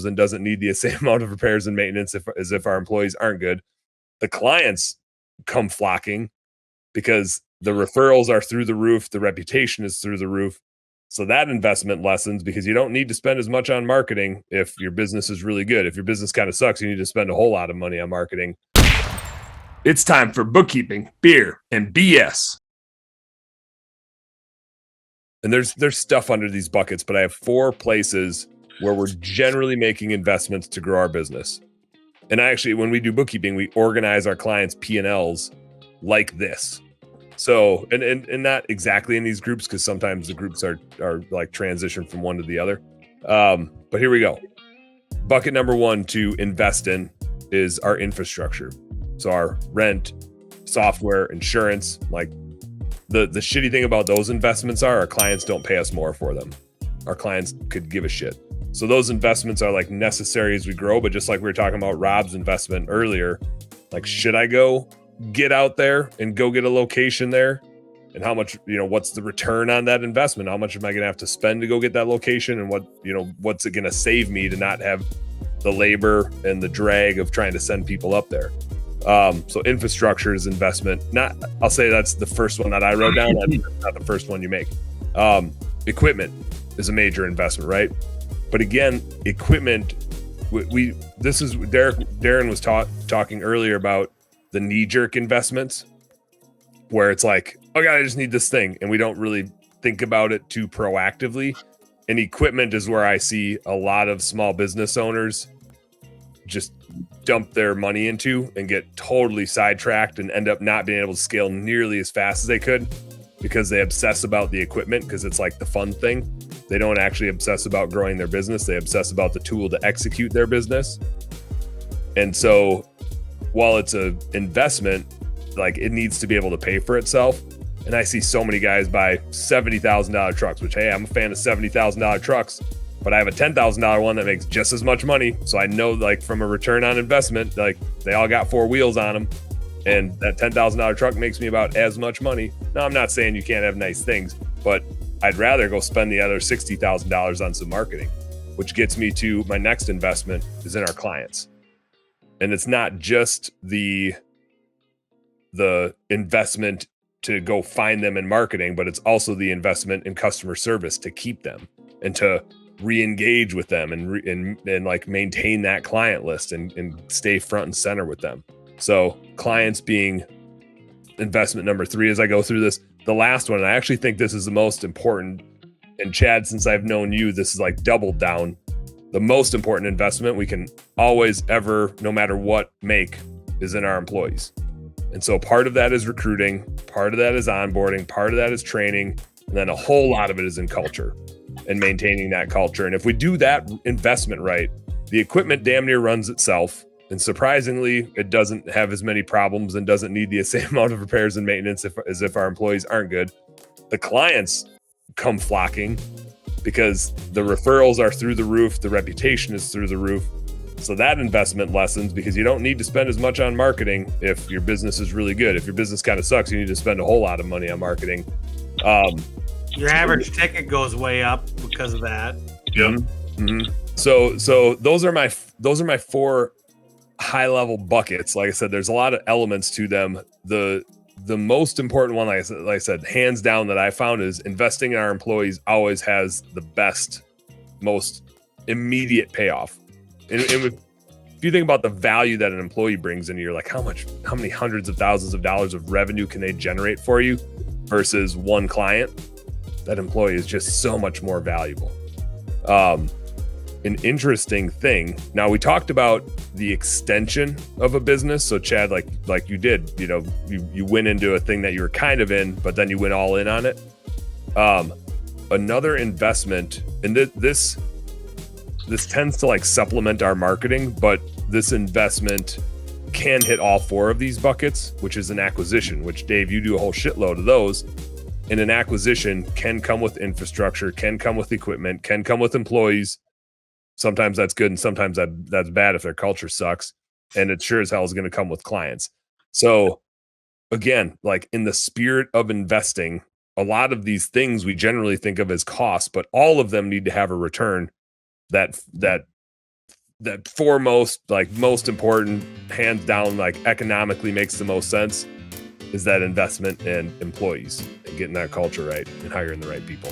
problems and doesn't need the same amount of repairs and maintenance as if our employees aren't good. The clients come flocking because the referrals are through the roof. The reputation is through the roof. So that investment lessens because you don't need to spend as much on marketing if your business is really good. If your business kind of sucks, you need to spend a whole lot of money on marketing. It's time for bookkeeping, beer, and BS. And there's stuff under these buckets, but I have 4 places where we're generally making investments to grow our business. And actually, when we do bookkeeping, we organize our clients' P&Ls like this. So, and not exactly in these groups, because sometimes the groups are like transition from one to the other. But here we go. Bucket number 1 to invest in is our infrastructure. So our rent, software, insurance. Like the shitty thing about those investments are our clients don't pay us more for them. Our clients could give a shit. So those investments are like necessary as we grow. But just like we were talking about Rob's investment earlier, like, should I go get out there and go get a location there? And how much, what's the return on that investment? How much am I going to have to spend to go get that location? And what's it going to save me to not have the labor and the drag of trying to send people up there? So infrastructure is investment. I'll say that's the first one that I wrote down. That's not the first one you make. Equipment is a major investment, right? But again, equipment, Darren was talking earlier about the knee-jerk investments where it's like, oh God, I just need this thing. And we don't really think about it too proactively. And equipment is where I see a lot of small business owners just dump their money into and get totally sidetracked and end up not being able to scale nearly as fast as they could because they obsess about the equipment because it's like the fun thing. They don't actually obsess about growing their business. They obsess about the tool to execute their business. And so while it's an investment, like, it needs to be able to pay for itself. And I see so many guys buy $70,000 trucks, which, hey, I'm a fan of $70,000 trucks, but I have a $10,000 one that makes just as much money. So I know, like, from a return on investment, like, they all got 4 wheels on them. And that $10,000 truck makes me about as much money. Now, I'm not saying you can't have nice things, but I'd rather go spend the other $60,000 on some marketing, which gets me to my next investment is in our clients. And it's not just the investment to go find them in marketing, but it's also the investment in customer service to keep them and to re-engage with them and like maintain that client list and stay front and center with them. So clients being investment number 3 as I go through this. The last one, and I actually think this is the most important, and Chad, since I've known you, this is like doubled down. The most important investment we can always ever, no matter what, make is in our employees. And so part of that is recruiting, part of that is onboarding, part of that is training, and then a whole lot of it is in culture and maintaining that culture. And if we do that investment right, the equipment damn near runs itself. And surprisingly, it doesn't have as many problems and doesn't need the same amount of repairs and maintenance as if our employees aren't good. The clients come flocking because the referrals are through the roof. The reputation is through the roof. So that investment lessens because you don't need to spend as much on marketing if your business is really good. If your business kind of sucks, you need to spend a whole lot of money on marketing. Your average ticket goes way up because of that. Yep. Mm-hmm. So those are my 4 high level buckets. Like I said, there's a lot of elements to them. The most important one, like I said, hands down, that I found is investing in our employees always has the best, most immediate payoff. And if you think about the value that an employee brings in, you're like, how many hundreds of thousands of dollars of revenue can they generate for you versus one client? That employee is just so much more valuable. An interesting thing. Now, we talked about the extension of a business. So Chad, like you did, you went into a thing that you were kind of in, but then you went all in on it. Another investment, and this tends to like supplement our marketing, but this investment can hit all 4 of these buckets, which is an acquisition, which Dave, you do a whole shitload of those. And an acquisition can come with infrastructure, can come with equipment, can come with employees. Sometimes that's good, and sometimes that's bad if their culture sucks. And it sure as hell is going to come with clients. So again, like in the spirit of investing, a lot of these things we generally think of as costs, but all of them need to have a return that the foremost, like most important, hands down, like economically makes the most sense is that investment in employees and getting that culture right and hiring the right people.